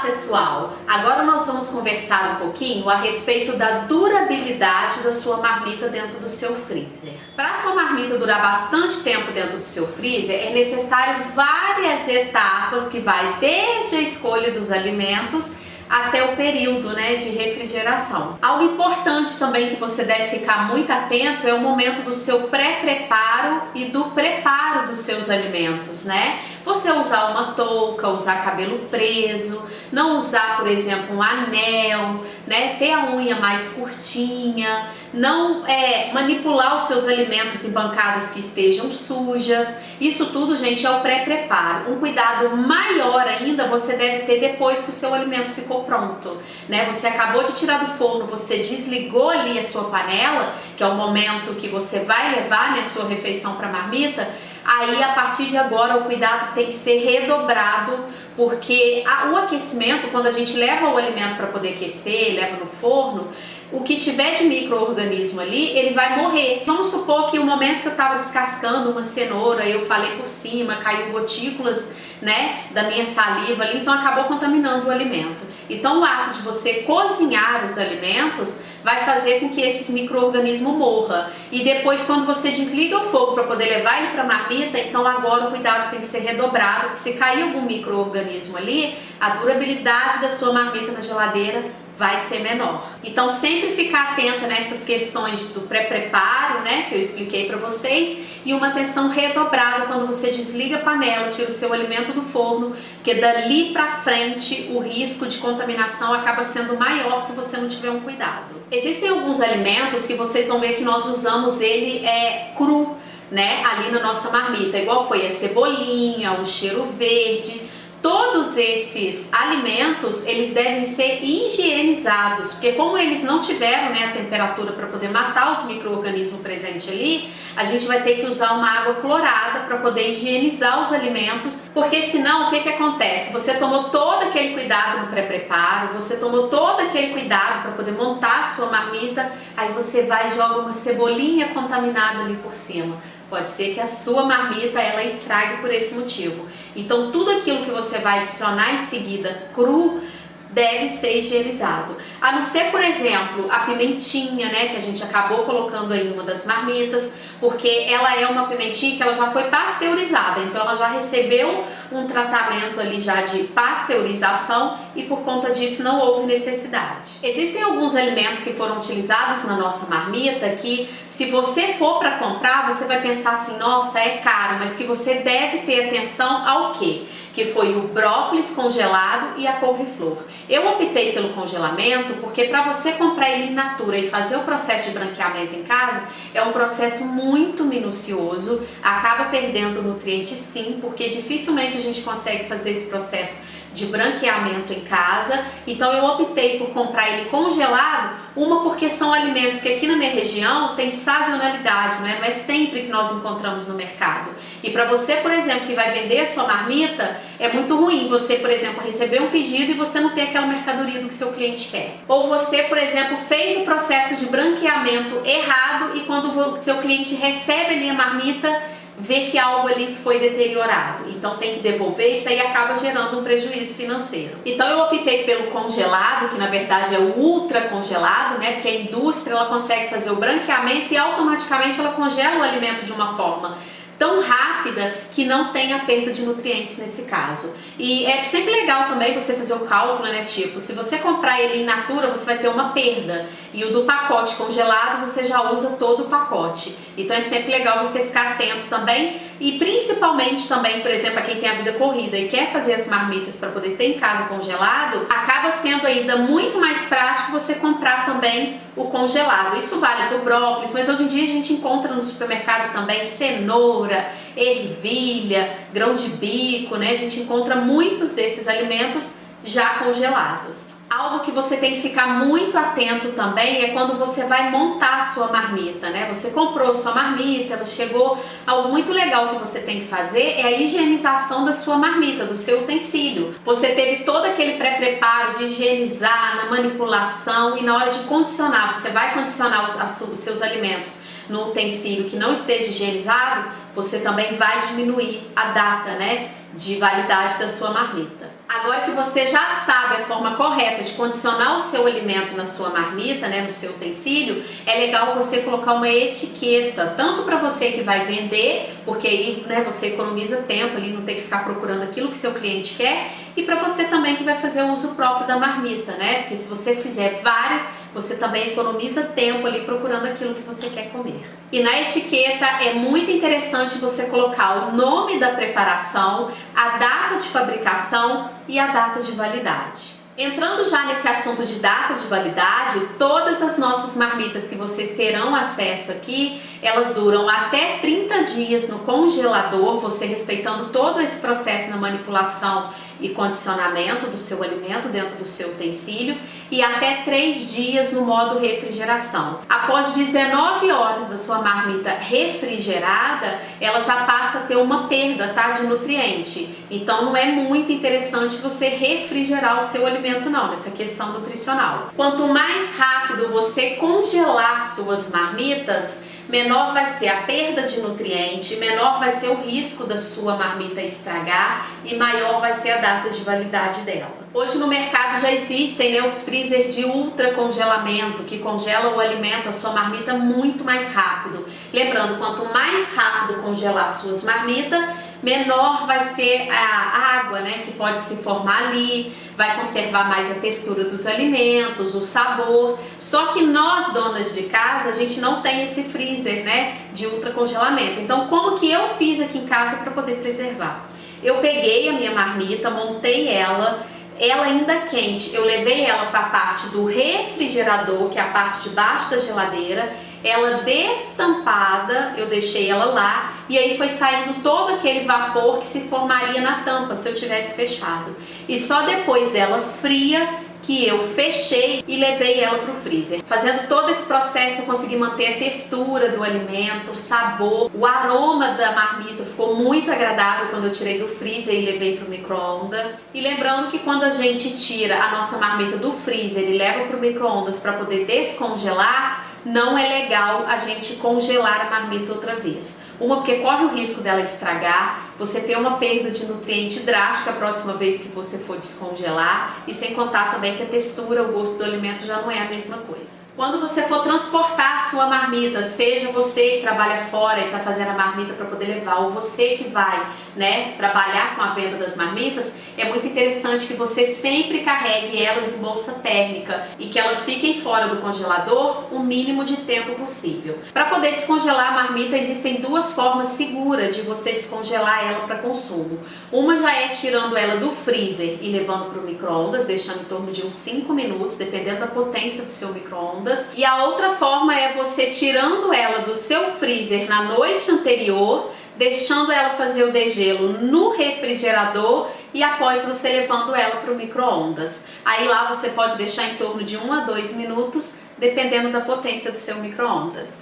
pessoal! Agora nós vamos conversar um pouquinho a respeito da durabilidade da sua marmita dentro do seu freezer. Para a sua marmita durar bastante tempo dentro do seu freezer, é necessário várias etapas que vai desde a escolha dos alimentos até o período, de refrigeração. Algo importante também que você deve ficar muito atento é o momento do seu pré-preparo e do preparo dos seus alimentos, Você usar uma touca, usar cabelo preso, não usar, por exemplo, um anel, ter a unha mais curtinha, não manipular os seus alimentos em bancadas que estejam sujas. Isso tudo, gente, é o pré-preparo. Um cuidado maior ainda você deve ter depois que o seu alimento ficou pronto, Você acabou de tirar do forno, você desligou ali a sua panela, que é o momento que você vai levar, a sua refeição para a marmita. Aí, a partir de agora, o cuidado tem que ser redobrado, porque o aquecimento, quando a gente leva o alimento para poder aquecer, leva no forno, o que tiver de micro-organismo ali, ele vai morrer. Vamos supor que o momento que eu estava descascando uma cenoura, eu falei por cima, caiu gotículas, da minha saliva ali, então acabou contaminando o alimento. Então, o ato de você cozinhar os alimentos vai fazer com que esses micro-organismos morram. E depois, quando você desliga o fogo para poder levar ele para a marmita, então agora o cuidado tem que ser redobrado, porque se cair algum micro-organismo ali, a durabilidade da sua marmita na geladeira vai ser menor. Então, sempre ficar atenta nessas questões do pré-preparo, que eu expliquei para vocês, e uma atenção redobrada quando você desliga a panela, tira o seu alimento do forno, porque dali para frente o risco de contaminação acaba sendo maior se você não tiver um cuidado. Existem alguns alimentos que vocês vão ver que nós usamos ele cru, ali na nossa marmita, igual foi a cebolinha, o cheiro verde. Todos esses alimentos, eles devem ser higienizados, porque como eles não tiveram a temperatura para poder matar os micro-organismos presentes ali, a gente vai ter que usar uma água clorada para poder higienizar os alimentos, porque senão o que acontece? Você tomou todo aquele cuidado no pré-preparo, você tomou todo aquele cuidado para poder montar a sua marmita, aí você vai e joga uma cebolinha contaminada ali por cima. Pode ser que a sua marmita ela estrague por esse motivo. Então, tudo aquilo que você vai adicionar em seguida cru deve ser higienizado. A não ser, por exemplo, a pimentinha, que a gente acabou colocando aí em uma das marmitas, porque ela é uma pimentinha que ela já foi pasteurizada, então ela já recebeu um tratamento ali já de pasteurização e por conta disso não houve necessidade. Existem alguns alimentos que foram utilizados na nossa marmita que, se você for para comprar, você vai pensar assim, nossa, é caro, mas que você deve ter atenção ao quê? Que foi o brócolis congelado e a couve-flor. Eu optei pelo congelamento porque para você comprar ele in natura e fazer o processo de branqueamento em casa é um processo muito minucioso, acaba perdendo nutrientes sim, porque dificilmente a gente consegue fazer esse processo de branqueamento em casa. Então eu optei por comprar ele congelado, porque são alimentos que aqui na minha região tem sazonalidade, não é sempre que nós encontramos no mercado. E para você, por exemplo, que vai vender a sua marmita, é muito ruim você, por exemplo, receber um pedido e você não ter aquela mercadoria do que seu cliente quer. Ou você, por exemplo, fez o processo de branqueamento errado e quando o seu cliente recebe ali a marmita, vê que algo ali foi deteriorado, então tem que devolver, isso aí acaba gerando um prejuízo financeiro. Então eu optei pelo congelado, que na verdade é o ultra congelado, porque a indústria ela consegue fazer o branqueamento e automaticamente ela congela o alimento de uma forma tão rápida que não tem a perda de nutrientes nesse caso. E é sempre legal também você fazer o cálculo, tipo, se você comprar ele in natura, você vai ter uma perda. E o do pacote congelado, você já usa todo o pacote. Então é sempre legal você ficar atento também. E principalmente também, por exemplo, a quem tem a vida corrida e quer fazer as marmitas para poder ter em casa congelado, acaba sendo ainda muito mais prático você comprar também o congelado. Isso vale para o brócolis, mas hoje em dia a gente encontra no supermercado também cenoura, ervilha, grão de bico, A gente encontra muitos desses alimentos já congelados. Algo que você tem que ficar muito atento também é quando você vai montar a sua marmita, Você comprou a sua marmita, ela chegou. Algo muito legal que você tem que fazer é a higienização da sua marmita, do seu utensílio. Você teve todo aquele pré-preparo de higienizar, na manipulação e na hora de condicionar, você vai condicionar os seus alimentos no utensílio que não esteja higienizado, você também vai diminuir a data, de validade da sua marmita. Agora que você já sabe a forma correta de condicionar o seu alimento na sua marmita, né, no seu utensílio, é legal você colocar uma etiqueta, tanto para você que vai vender, porque aí, né, você economiza tempo ali, não tem que ficar procurando aquilo que seu cliente quer, e para você também que vai fazer o uso próprio da marmita, né? Porque se você fizer várias, você também economiza tempo ali procurando aquilo que você quer comer. E na etiqueta é muito interessante você colocar o nome da preparação, a data de fabricação e a data de validade. Entrando já nesse assunto de data de validade, todas as nossas marmitas que vocês terão acesso aqui, elas duram até 30 dias no congelador, você respeitando todo esse processo na manipulação e condicionamento do seu alimento dentro do seu utensílio, e até 3 dias no modo refrigeração. Após 19 horas da sua marmita refrigerada, ela já passa a ter uma perda, tá, de nutriente. Então não é muito interessante você refrigerar o seu alimento não, nessa questão nutricional. Quanto mais rápido você congelar suas marmitas, menor vai ser a perda de nutriente, menor vai ser o risco da sua marmita estragar e maior vai ser a data de validade dela. Hoje no mercado já existem, né, os freezer de ultra congelamento, que congelam o alimento, a sua marmita, muito mais rápido. Lembrando, quanto mais rápido congelar suas marmitas, menor vai ser a água, né, que pode se formar ali, vai conservar mais a textura dos alimentos, o sabor. Só que nós, donas de casa, a gente não tem esse freezer, né, de ultra congelamento. Então, como que eu fiz aqui em casa para poder preservar? Eu peguei a minha marmita, montei ela ainda quente, eu levei ela para a parte do refrigerador, que é a parte de baixo da geladeira, ela destampada, eu deixei ela lá, e aí foi saindo todo aquele vapor que se formaria na tampa se eu tivesse fechado. E só depois dela fria que eu fechei e levei ela para o freezer. Fazendo todo esse processo eu consegui manter a textura do alimento, o sabor, o aroma da marmita ficou muito agradável quando eu tirei do freezer e levei para o micro-ondas. E lembrando que quando a gente tira a nossa marmita do freezer e leva para o micro-ondas para poder descongelar, não é legal a gente congelar a marmita outra vez. Uma, porque corre o risco dela estragar, você ter uma perda de nutriente drástica a próxima vez que você for descongelar, e sem contar também que a textura, o gosto do alimento já não é a mesma coisa. Quando você for transportar a sua marmita, seja você que trabalha fora e está fazendo a marmita para poder levar, ou você que vai, né, trabalhar com a venda das marmitas, é muito interessante que você sempre carregue elas em bolsa térmica e que elas fiquem fora do congelador o mínimo de tempo possível. Para poder descongelar a marmita, existem duas formas seguras de você descongelar ela para consumo. Uma já é tirando ela do freezer e levando para o micro-ondas, deixando em torno de uns 5 minutos, dependendo da potência do seu micro-ondas. E a outra forma é você tirando ela do seu freezer na noite anterior, deixando ela fazer o degelo no refrigerador e após você levando ela para o micro-ondas. Aí lá você pode deixar em torno de 1 a 2 minutos, dependendo da potência do seu micro-ondas.